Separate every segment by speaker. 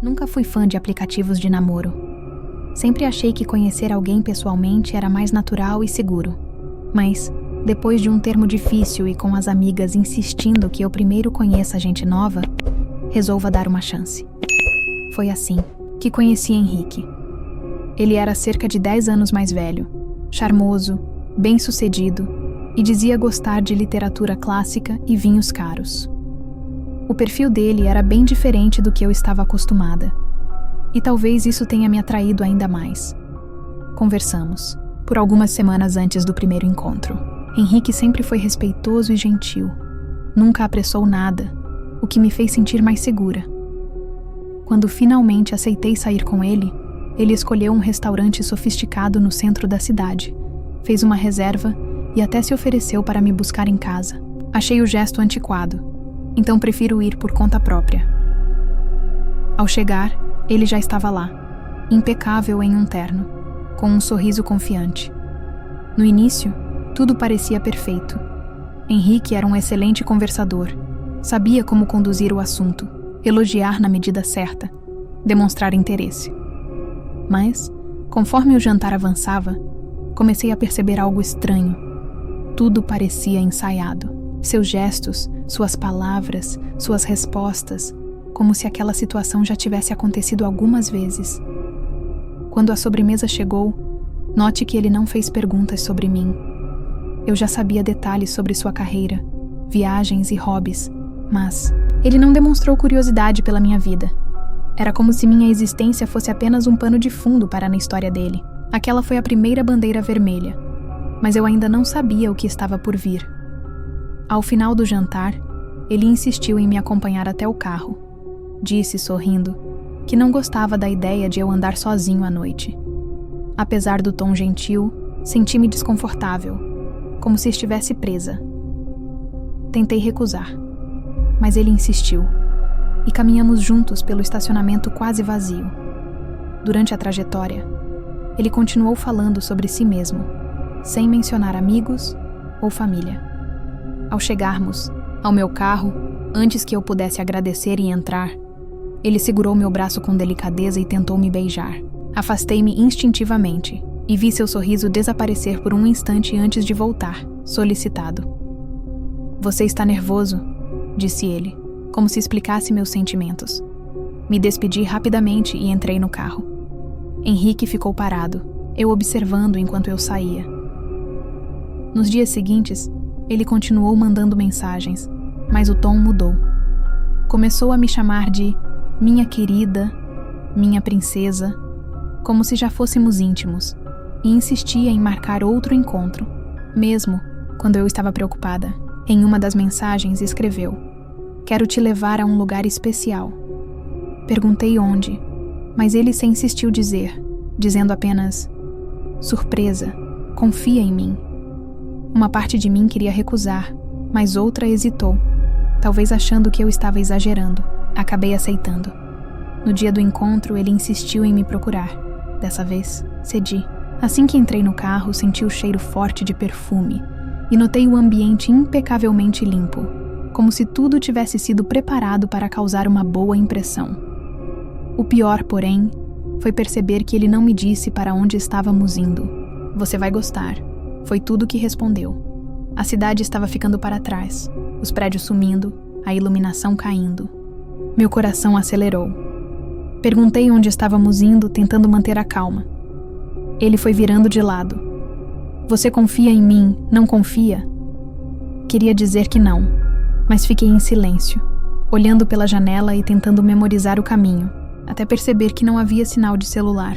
Speaker 1: Nunca fui fã de aplicativos de namoro. Sempre achei que conhecer alguém pessoalmente era mais natural e seguro. Mas, depois de um termo difícil e com as amigas insistindo que eu primeiro conheça gente nova, resolva dar uma chance. Foi assim que conheci Henrique. Ele era cerca de 10 anos mais velho, charmoso, bem-sucedido e dizia gostar de literatura clássica e vinhos caros. O perfil dele era bem diferente do que eu estava acostumada. E talvez isso tenha me atraído ainda mais. Conversamos, por algumas semanas antes do primeiro encontro. Henrique sempre foi respeitoso e gentil. Nunca apressou nada, o que me fez sentir mais segura. Quando finalmente aceitei sair com ele, ele escolheu um restaurante sofisticado no centro da cidade, fez uma reserva e até se ofereceu para me buscar em casa. Achei o gesto antiquado. Então prefiro ir por conta própria. Ao chegar, ele já estava lá, impecável em um terno, com um sorriso confiante. No início, tudo parecia perfeito. Henrique era um excelente conversador, sabia como conduzir o assunto, elogiar na medida certa, demonstrar interesse. Mas, conforme o jantar avançava, comecei a perceber algo estranho. Tudo parecia ensaiado. Seus gestos, suas palavras, suas respostas, como se aquela situação já tivesse acontecido algumas vezes. Quando a sobremesa chegou, note que ele não fez perguntas sobre mim. Eu já sabia detalhes sobre sua carreira, viagens e hobbies, mas ele não demonstrou curiosidade pela minha vida. Era como se minha existência fosse apenas um pano de fundo para na história dele. Aquela foi a primeira bandeira vermelha, mas eu ainda não sabia o que estava por vir. Ao final do jantar, ele insistiu em me acompanhar até o carro. Disse, sorrindo, que não gostava da ideia de eu andar sozinho à noite. Apesar do tom gentil, senti-me desconfortável, como se estivesse presa. Tentei recusar, mas ele insistiu, e caminhamos juntos pelo estacionamento quase vazio. Durante a trajetória, ele continuou falando sobre si mesmo, sem mencionar amigos ou família. Ao chegarmos ao meu carro, antes que eu pudesse agradecer e entrar, ele segurou meu braço com delicadeza e tentou me beijar. Afastei-me instintivamente e vi seu sorriso desaparecer por um instante antes de voltar, solicitado. "Você está nervoso?", disse ele, como se explicasse meus sentimentos. Me despedi rapidamente e entrei no carro. Henrique ficou parado, eu observando enquanto eu saía. Nos dias seguintes, ele continuou mandando mensagens, mas o tom mudou. Começou a me chamar de minha querida, minha princesa, como se já fôssemos íntimos, e insistia em marcar outro encontro, mesmo quando eu estava preocupada. Em uma das mensagens escreveu: "Quero te levar a um lugar especial." Perguntei onde, mas ele se insistiu dizendo apenas: "Surpresa, confia em mim." Uma parte de mim queria recusar, mas outra hesitou, talvez achando que eu estava exagerando. Acabei aceitando. No dia do encontro, ele insistiu em me procurar. Dessa vez, cedi. Assim que entrei no carro, senti o cheiro forte de perfume e notei o ambiente impecavelmente limpo, como se tudo tivesse sido preparado para causar uma boa impressão. O pior, porém, foi perceber que ele não me disse para onde estávamos indo. "Você vai gostar", foi tudo que respondeu. A cidade estava ficando para trás, os prédios sumindo, a iluminação caindo. Meu coração acelerou. Perguntei onde estávamos indo, tentando manter a calma. Ele foi virando de lado. "Você confia em mim, não confia?" Queria dizer que não, mas fiquei em silêncio, olhando pela janela e tentando memorizar o caminho, até perceber que não havia sinal de celular.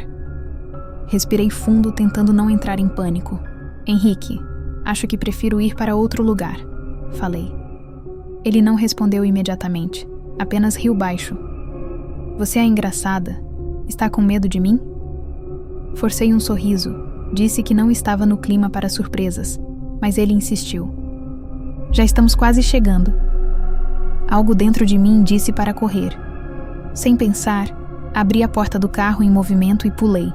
Speaker 1: Respirei fundo, tentando não entrar em pânico. "Henrique, acho que prefiro ir para outro lugar", falei. Ele não respondeu imediatamente, apenas riu baixo. "Você é engraçada. Está com medo de mim?" Forcei um sorriso, disse que não estava no clima para surpresas, mas ele insistiu. "Já estamos quase chegando." Algo dentro de mim disse para correr. Sem pensar, abri a porta do carro em movimento e pulei.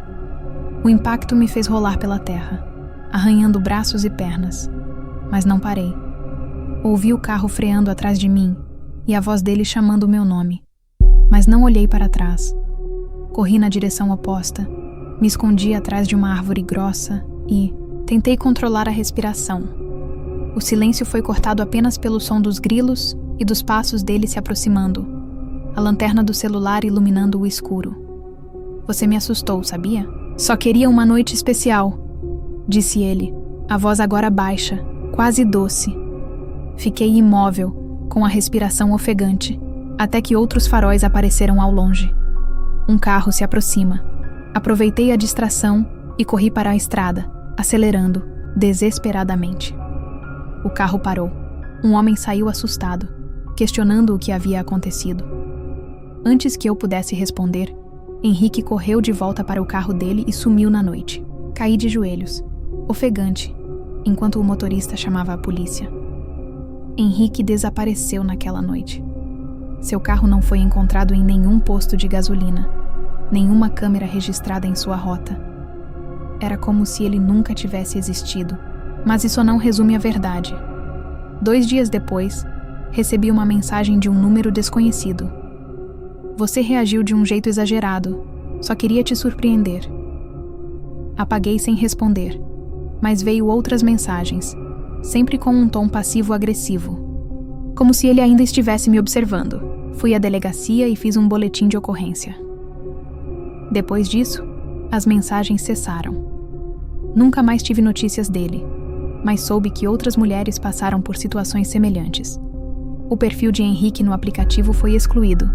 Speaker 1: O impacto me fez rolar pela terra, arranhando braços e pernas, mas não parei. Ouvi o carro freando atrás de mim e a voz dele chamando o meu nome. mas não olhei para trás. Corri na direção oposta, me escondi atrás de uma árvore grossa e tentei controlar a respiração. O silêncio foi cortado apenas pelo som dos grilos e dos passos dele se aproximando, a lanterna do celular iluminando o escuro. Você me assustou, sabia? Só queria uma noite especial, disse ele, a voz agora baixa, quase doce. Fiquei imóvel, com a respiração ofegante, até que outros faróis apareceram ao longe. Um carro se aproxima. Aproveitei a distração e corri para a estrada, acelerando, desesperadamente. O carro parou. Um homem saiu assustado, questionando o que havia acontecido. Antes que eu pudesse responder, Henrique correu de volta para o carro dele e sumiu na noite. Caí de joelhos, ofegante, enquanto o motorista chamava a polícia. Henrique desapareceu naquela noite. Seu carro não foi encontrado em nenhum posto de gasolina, nenhuma câmera registrada em sua rota. Era como se ele nunca tivesse existido, mas isso não resume a verdade. 2 dias depois, recebi uma mensagem de um número desconhecido. Você reagiu de um jeito exagerado, só queria te surpreender. Apaguei sem responder, mas veio outras mensagens, sempre com um tom passivo-agressivo, como se ele ainda estivesse me observando. Fui à delegacia e fiz um boletim de ocorrência. Depois disso, as mensagens cessaram. Nunca mais tive notícias dele, mas soube que outras mulheres passaram por situações semelhantes. O perfil de Henrique no aplicativo foi excluído,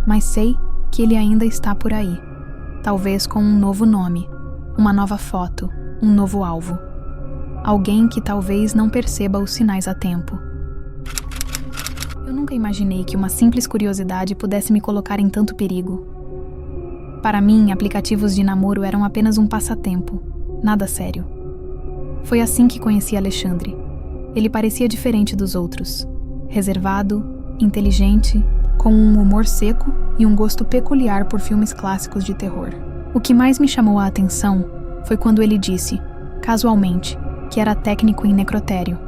Speaker 1: mas sei que ele ainda está por aí, talvez com um novo nome, uma nova foto, um novo alvo. Alguém que talvez não perceba os sinais a tempo. Eu nunca imaginei que uma simples curiosidade pudesse me colocar em tanto perigo. Para mim, aplicativos de namoro eram apenas um passatempo, nada sério. Foi assim que conheci Alexandre. Ele parecia diferente dos outros, reservado, inteligente, com um humor seco e um gosto peculiar por filmes clássicos de terror. O que mais me chamou a atenção foi quando ele disse, casualmente, que era técnico em necrotério.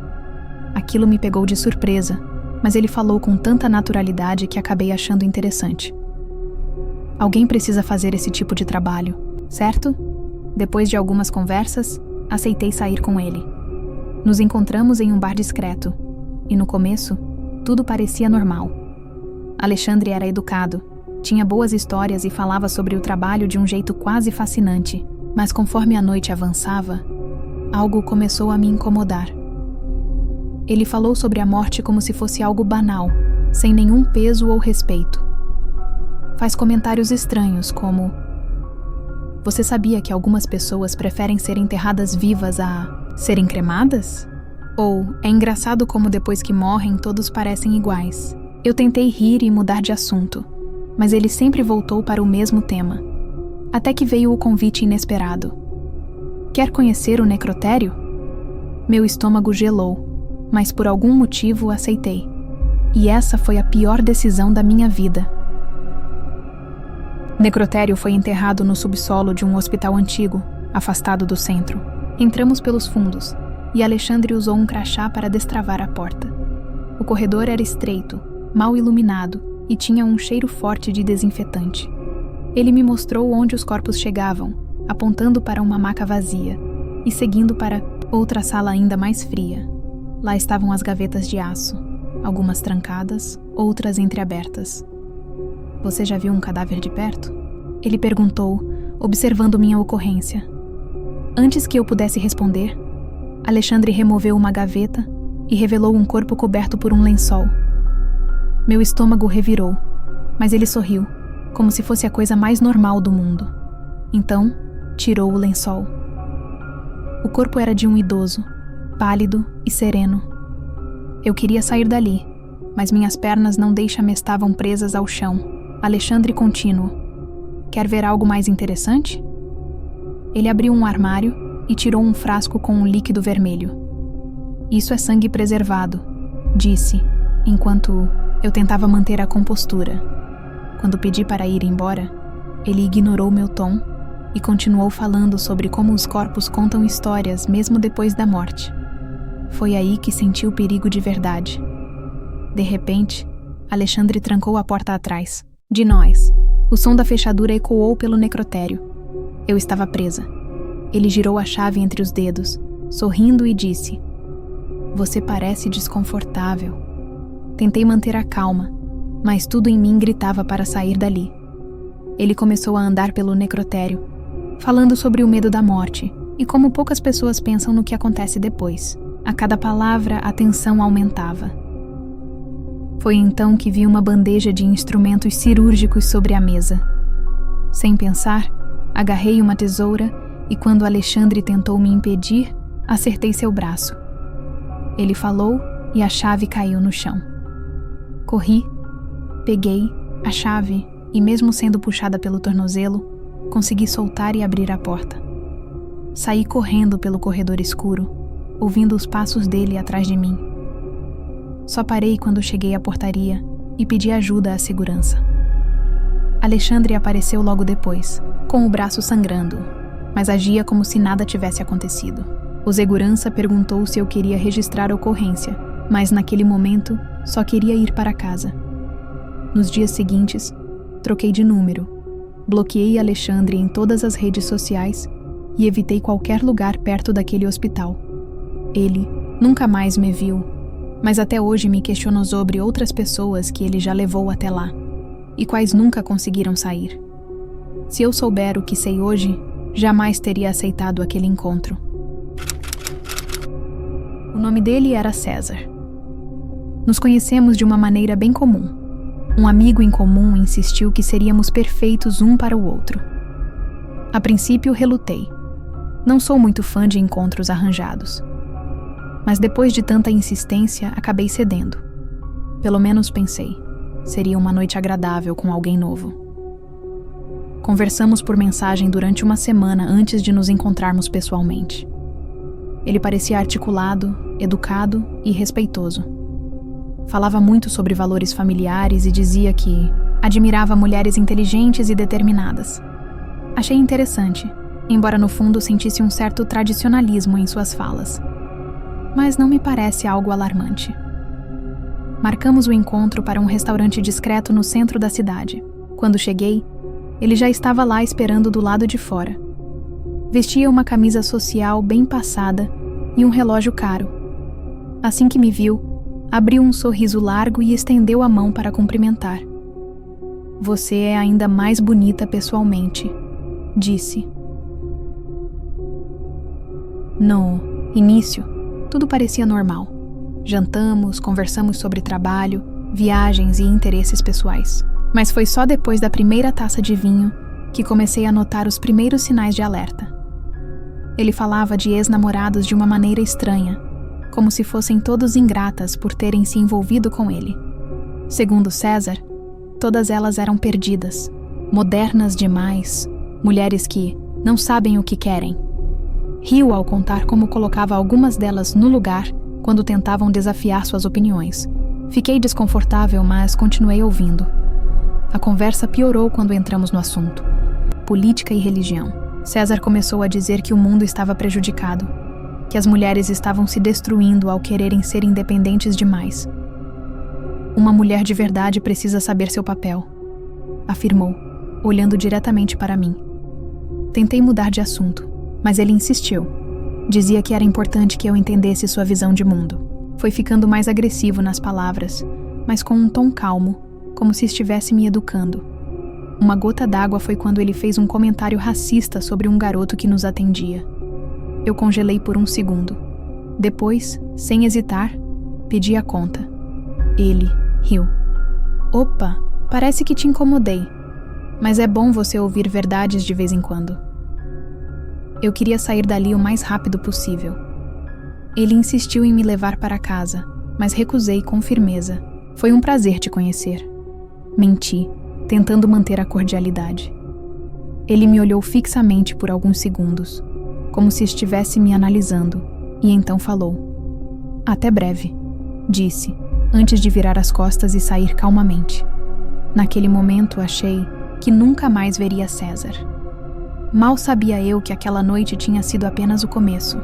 Speaker 1: Aquilo me pegou de surpresa, mas ele falou com tanta naturalidade que acabei achando interessante. Alguém precisa fazer esse tipo de trabalho, certo? Depois de algumas conversas, aceitei sair com ele. Nos encontramos em um bar discreto, e no começo, tudo parecia normal. Alexandre era educado, tinha boas histórias e falava sobre o trabalho de um jeito quase fascinante, mas conforme a noite avançava, algo começou a me incomodar. Ele falou sobre a morte como se fosse algo banal, sem nenhum peso ou respeito. Faz comentários estranhos como: você sabia que algumas pessoas preferem ser enterradas vivas a serem cremadas? Ou é engraçado como depois que morrem todos parecem iguais. Eu tentei rir e mudar de assunto, mas ele sempre voltou para o mesmo tema. Até que veio o convite inesperado. Quer conhecer o necrotério? Meu estômago gelou, mas por algum motivo aceitei. E essa foi a pior decisão da minha vida. Necrotério foi enterrado no subsolo de um hospital antigo, afastado do centro. Entramos pelos fundos, e Alexandre usou um crachá para destravar a porta. O corredor era estreito, mal iluminado e tinha um cheiro forte de desinfetante. Ele me mostrou onde os corpos chegavam, apontando para uma maca vazia e seguindo para outra sala ainda mais fria. Lá estavam as gavetas de aço, algumas trancadas, outras entreabertas. Você já viu um cadáver de perto? Ele perguntou, observando minha ocorrência. Antes que eu pudesse responder, Alexandre removeu uma gaveta e revelou um corpo coberto por um lençol. Meu estômago revirou, mas ele sorriu, como se fosse a coisa mais normal do mundo. Então, tirou o lençol. O corpo era de um idoso, pálido e sereno. Eu queria sair dali, mas minhas pernas não deixam-me estavam presas ao chão. Alexandre continuou. Quer ver algo mais interessante? Ele abriu um armário e tirou um frasco com um líquido vermelho. Isso é sangue preservado, disse, enquanto eu tentava manter a compostura. Quando pedi para ir embora, ele ignorou meu tom e continuou falando sobre como os corpos contam histórias mesmo depois da morte. Foi aí que senti o perigo de verdade. De repente, Alexandre trancou a porta atrás. De nós. O som da fechadura ecoou pelo necrotério. Eu estava presa. Ele girou a chave entre os dedos, sorrindo e disse: "Você parece desconfortável." Tentei manter a calma, mas tudo em mim gritava para sair dali. Ele começou a andar pelo necrotério, falando sobre o medo da morte e como poucas pessoas pensam no que acontece depois. A cada palavra, a tensão aumentava. Foi então que vi uma bandeja de instrumentos cirúrgicos sobre a mesa. Sem pensar, agarrei uma tesoura e, quando Alexandre tentou me impedir, acertei seu braço. Ele falou e a chave caiu no chão. Corri, peguei a chave e, mesmo sendo puxada pelo tornozelo, consegui soltar e abrir a porta. Saí correndo pelo corredor escuro, ouvindo os passos dele atrás de mim. Só parei quando cheguei à portaria e pedi ajuda à segurança. Alexandre apareceu logo depois, com o braço sangrando, mas agia como se nada tivesse acontecido. O segurança perguntou se eu queria registrar a ocorrência, mas naquele momento só queria ir para casa. Nos dias seguintes, troquei de número, bloqueei Alexandre em todas as redes sociais e evitei qualquer lugar perto daquele hospital. Ele nunca mais me viu, mas até hoje me questiono sobre outras pessoas que ele já levou até lá, e quais nunca conseguiram sair. Se eu souber o que sei hoje, jamais teria aceitado aquele encontro. O nome dele era César. Nos conhecemos de uma maneira bem comum. Um amigo em comum insistiu que seríamos perfeitos um para o outro. A princípio, relutei. Não sou muito fã de encontros arranjados. Mas depois de tanta insistência, acabei cedendo. Pelo menos pensei. Seria uma noite agradável com alguém novo. Conversamos por mensagem durante uma semana antes de nos encontrarmos pessoalmente. Ele parecia articulado, educado e respeitoso. Falava muito sobre valores familiares e dizia que admirava mulheres inteligentes e determinadas. Achei interessante, embora no fundo sentisse um certo tradicionalismo em suas falas. Mas não me parece algo alarmante. Marcamos o encontro para um restaurante discreto no centro da cidade. Quando cheguei, ele já estava lá esperando do lado de fora. Vestia uma camisa social bem passada e um relógio caro. Assim que me viu, abriu um sorriso largo e estendeu a mão para cumprimentar. "Você é ainda mais bonita pessoalmente", disse. No início, tudo parecia normal. Jantamos, conversamos sobre trabalho, viagens e interesses pessoais. Mas foi só depois da primeira taça de vinho que comecei a notar os primeiros sinais de alerta. Ele falava de ex-namorados de uma maneira estranha, como se fossem todos ingratas por terem se envolvido com ele. Segundo César, todas elas eram perdidas, modernas demais, mulheres que não sabem o que querem. Riu ao contar como colocava algumas delas no lugar quando tentavam desafiar suas opiniões. Fiquei desconfortável, mas continuei ouvindo. A conversa piorou quando entramos no assunto: política e religião. César começou a dizer que o mundo estava prejudicado, que as mulheres estavam se destruindo ao quererem ser independentes demais. "Uma mulher de verdade precisa saber seu papel", afirmou, olhando diretamente para mim. Tentei mudar de assunto, mas ele insistiu. Dizia que era importante que eu entendesse sua visão de mundo. Foi ficando mais agressivo nas palavras, mas com um tom calmo, como se estivesse me educando. Uma gota d'água foi quando ele fez um comentário racista sobre um garoto que nos atendia. Eu congelei por um segundo. Depois, sem hesitar, pedi a conta. Ele riu. "Opa, parece que te incomodei, mas é bom você ouvir verdades de vez em quando." Eu queria sair dali o mais rápido possível. Ele insistiu em me levar para casa, mas recusei com firmeza. "Foi um prazer te conhecer." Menti, tentando manter a cordialidade. Ele me olhou fixamente por alguns segundos, como se estivesse me analisando, e então falou: "Até breve", disse, antes de virar as costas e sair calmamente. Naquele momento achei que nunca mais veria César. Mal sabia eu que aquela noite tinha sido apenas o começo.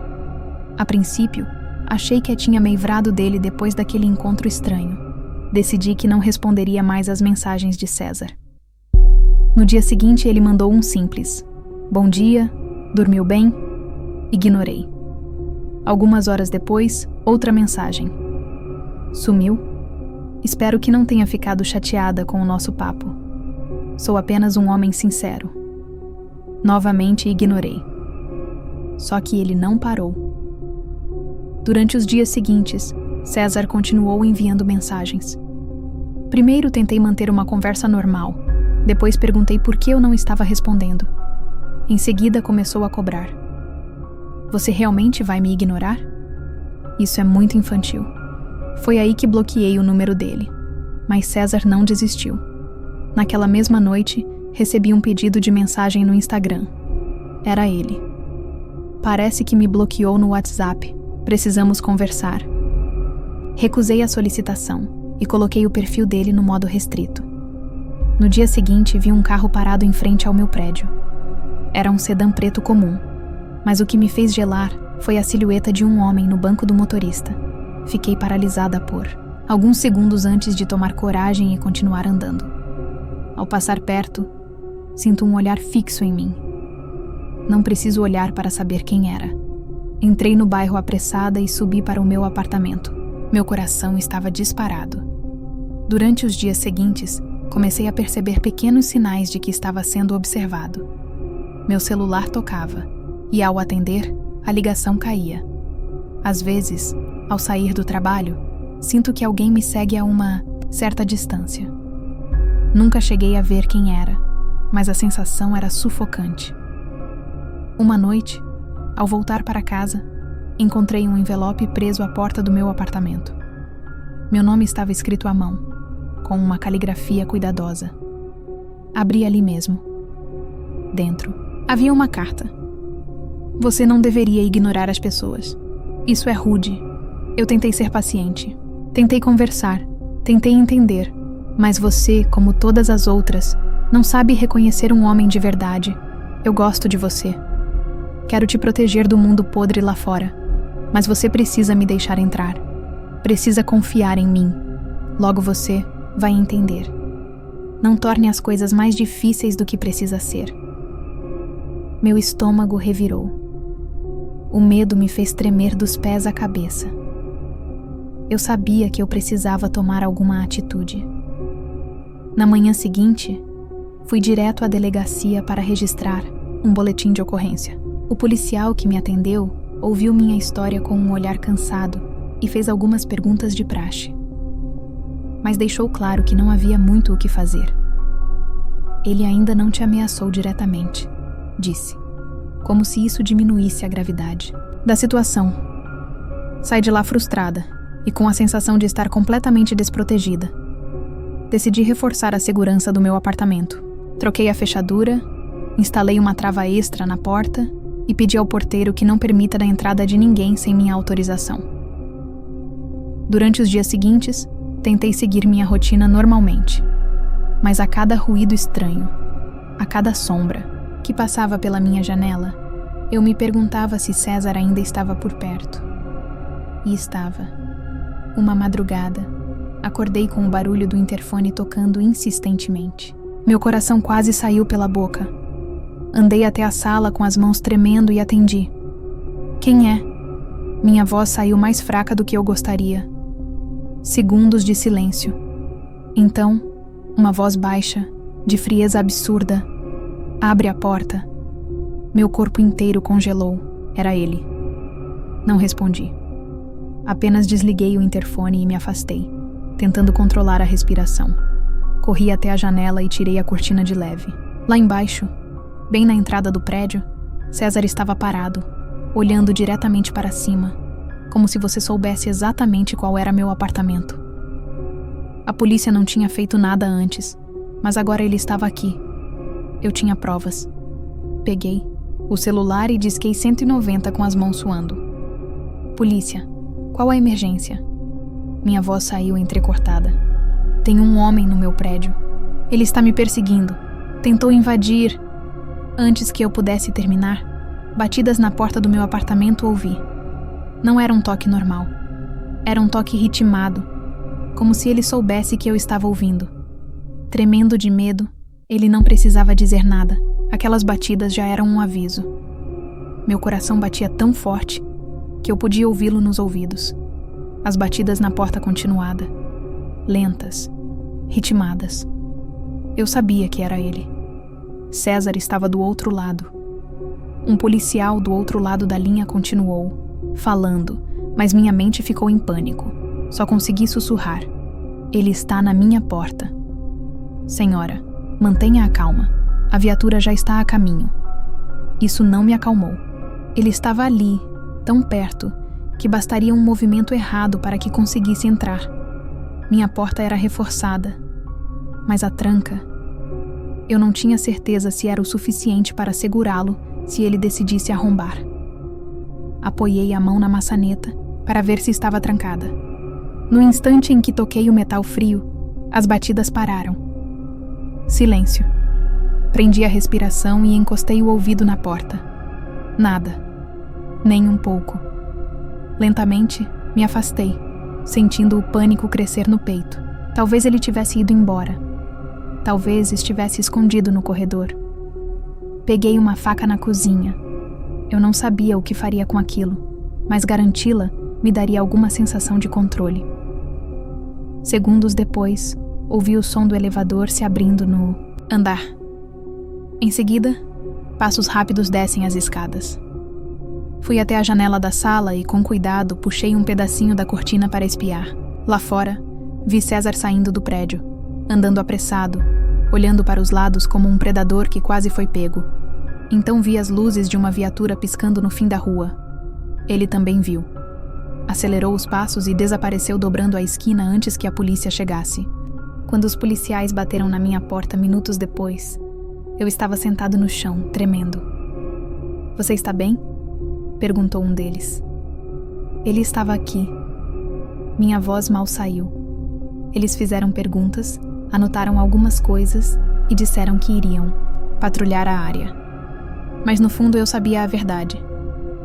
Speaker 1: A princípio, achei que tinha me livrado dele depois daquele encontro estranho. Decidi que não responderia mais às mensagens de César. No dia seguinte, ele mandou um simples: "Bom dia, dormiu bem?" Ignorei. Algumas horas depois, outra mensagem: "Sumiu? Espero que não tenha ficado chateada com o nosso papo. Sou apenas um homem sincero." Novamente ignorei. Só que ele não parou. Durante os dias seguintes, César continuou enviando mensagens. Primeiro tentei manter uma conversa normal, depois perguntei por que eu não estava respondendo. Em seguida começou a cobrar: "Você realmente vai me ignorar?" Isso é muito infantil. Foi aí que bloqueei o número dele, mas César não desistiu. Naquela mesma noite, recebi um pedido de mensagem no Instagram. Era ele. "Parece que me bloqueou no WhatsApp. Precisamos conversar." Recusei a solicitação e coloquei o perfil dele no modo restrito. No dia seguinte, vi um carro parado em frente ao meu prédio. Era um sedã preto comum, mas o que me fez gelar foi a silhueta de um homem no banco do motorista. Fiquei paralisada por alguns segundos antes de tomar coragem e continuar andando. Ao passar perto, sinto um olhar fixo em mim. Não preciso olhar para saber quem era. Entrei no bairro apressada e subi para o meu apartamento. Meu coração estava disparado. Durante os dias seguintes, comecei a perceber pequenos sinais de que estava sendo observado. Meu celular tocava, e ao atender, a ligação caía. Às vezes, ao sair do trabalho, sinto que alguém me segue a uma certa distância. Nunca cheguei a ver quem era, mas a sensação era sufocante. Uma noite, ao voltar para casa, encontrei um envelope preso à porta do meu apartamento. Meu nome estava escrito à mão, com uma caligrafia cuidadosa. Abri ali mesmo. Dentro, havia uma carta. "Você não deveria ignorar as pessoas. Isso é rude. Eu tentei ser paciente. Tentei conversar. Tentei entender. Mas você, como todas as outras, não sabe reconhecer um homem de verdade. Eu gosto de você. Quero te proteger do mundo podre lá fora. Mas você precisa me deixar entrar. Precisa confiar em mim. Logo você vai entender. Não torne as coisas mais difíceis do que precisa ser." Meu estômago revirou. O medo me fez tremer dos pés à cabeça. Eu sabia que eu precisava tomar alguma atitude. Na manhã seguinte, fui direto à delegacia para registrar um boletim de ocorrência. O policial que me atendeu ouviu minha história com um olhar cansado e fez algumas perguntas de praxe. Mas deixou claro que não havia muito o que fazer. "Ele ainda não te ameaçou diretamente", disse, como se isso diminuísse a gravidade da situação. Saí de lá frustrada e com a sensação de estar completamente desprotegida. Decidi reforçar a segurança do meu apartamento. Troquei a fechadura, instalei uma trava extra na porta e pedi ao porteiro que não permita a entrada de ninguém sem minha autorização. Durante os dias seguintes, tentei seguir minha rotina normalmente, mas a cada ruído estranho, a cada sombra que passava pela minha janela, eu me perguntava se César ainda estava por perto. E estava. Uma madrugada, acordei com o barulho do interfone tocando insistentemente. Meu coração quase saiu pela boca. Andei até a sala com as mãos tremendo e atendi. "Quem é?" Minha voz saiu mais fraca do que eu gostaria. Segundos de silêncio. Então, uma voz baixa, de frieza absurda: "Abre a porta." Meu corpo inteiro congelou. Era ele. Não respondi. Apenas desliguei o interfone e me afastei, tentando controlar a respiração. Corri até a janela e tirei a cortina de leve. Lá embaixo, bem na entrada do prédio, César estava parado, olhando diretamente para cima, como se você soubesse exatamente qual era meu apartamento. A polícia não tinha feito nada antes, mas agora ele estava aqui. Eu tinha provas. Peguei o celular e disquei 190 com as mãos suando. "Polícia, qual a emergência?" Minha voz saiu entrecortada. "Tem um homem no meu prédio. Ele está me perseguindo. Tentou invadir." Antes que eu pudesse terminar, batidas na porta do meu apartamento ouvi. Não era um toque normal. Era um toque ritmado, como se ele soubesse que eu estava ouvindo. Tremendo de medo, Ele não precisava dizer nada. Aquelas batidas já eram um aviso. Meu coração batia tão forte que eu podia ouvi-lo nos ouvidos. As batidas na porta continuada, lentas, ritmadas. Eu sabia que era ele. César estava do outro lado. Um policial do outro lado da linha continuou, falando, mas minha mente ficou em pânico. Só consegui sussurrar. Ele está na minha porta. Senhora, mantenha a calma. A viatura já está a caminho. Isso não me acalmou. Ele estava ali, tão perto, que bastaria um movimento errado para que conseguisse entrar. Minha porta era reforçada, mas a tranca... Eu não tinha certeza se era o suficiente para segurá-lo se ele decidisse arrombar. Apoiei a mão na maçaneta para ver se estava trancada. No instante em que toquei o metal frio, as batidas pararam. Silêncio. Prendi a respiração e encostei o ouvido na porta. Nada. Nem um pouco. Lentamente, me afastei, sentindo o pânico crescer no peito. Talvez ele tivesse ido embora. Talvez estivesse escondido no corredor. Peguei uma faca na cozinha. Eu não sabia o que faria com aquilo, mas garanti-la me daria alguma sensação de controle. Segundos depois, ouvi o som do elevador se abrindo no andar. Em seguida, passos rápidos descem as escadas. Fui até a janela da sala e, com cuidado, puxei um pedacinho da cortina para espiar. Lá fora, vi César saindo do prédio, andando apressado, olhando para os lados como um predador que quase foi pego. Então vi as luzes de uma viatura piscando no fim da rua. Ele também viu. Acelerou os passos e desapareceu dobrando a esquina antes que a polícia chegasse. Quando os policiais bateram na minha porta minutos depois, eu estava sentado no chão, tremendo. "Você está bem?" perguntou um deles. Ele estava aqui. Minha voz mal saiu. Eles fizeram perguntas, anotaram algumas coisas e disseram que iriam patrulhar a área. Mas no fundo eu sabia a verdade.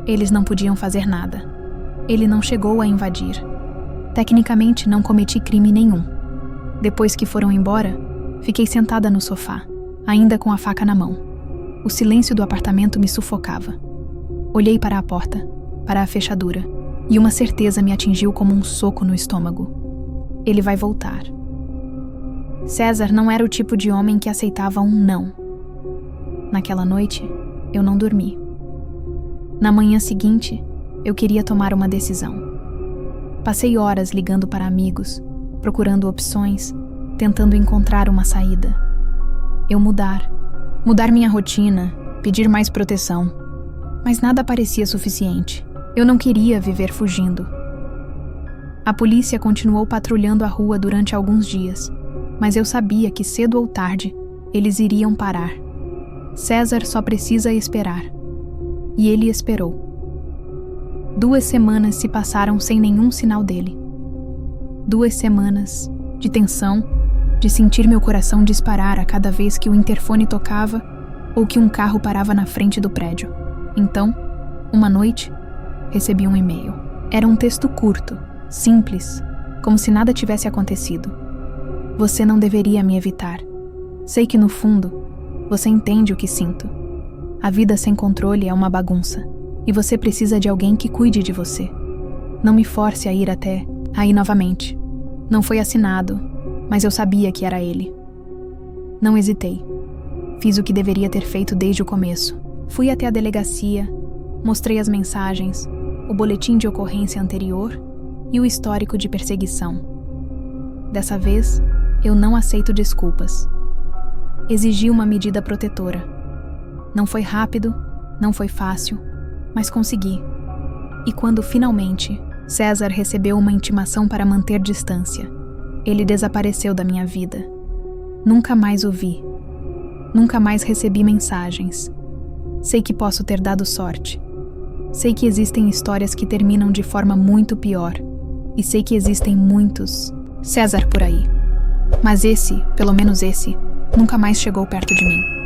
Speaker 1: Eles não podiam fazer nada. Ele não chegou a invadir. Tecnicamente não cometi crime nenhum. Depois que foram embora, fiquei sentada no sofá, ainda com a faca na mão. O silêncio do apartamento me sufocava. Olhei para a porta, para a fechadura, e uma certeza me atingiu como um soco no estômago. Ele vai voltar. César não era o tipo de homem que aceitava um não. Naquela noite, eu não dormi. Na manhã seguinte, eu queria tomar uma decisão. Passei horas ligando para amigos, procurando opções, tentando encontrar uma saída. Eu mudar minha rotina, pedir mais proteção. Mas nada parecia suficiente. Eu não queria viver fugindo. A polícia continuou patrulhando a rua durante alguns dias, mas eu sabia que cedo ou tarde eles iriam parar. César só precisa esperar. E ele esperou. 2 semanas se passaram sem nenhum sinal dele. 2 semanas de tensão, de sentir meu coração disparar a cada vez que o interfone tocava ou que um carro parava na frente do prédio. Então, uma noite, recebi um e-mail. Era um texto curto, simples, como se nada tivesse acontecido. Você não deveria me evitar. Sei que no fundo, você entende o que sinto. A vida sem controle é uma bagunça, e você precisa de alguém que cuide de você. Não me force a ir até aí novamente. Não foi assinado, mas eu sabia que era ele. Não hesitei. Fiz o que deveria ter feito desde o começo. Fui até a delegacia, mostrei as mensagens, o boletim de ocorrência anterior e o histórico de perseguição. Dessa vez, eu não aceito desculpas. Exigi uma medida protetora. Não foi rápido, não foi fácil, mas consegui. E quando finalmente César recebeu uma intimação para manter distância, ele desapareceu da minha vida. Nunca mais o vi. Nunca mais recebi mensagens. Sei que posso ter dado sorte. Sei que existem histórias que terminam de forma muito pior. E sei que existem muitos César por aí. Mas esse, pelo menos esse, nunca mais chegou perto de mim.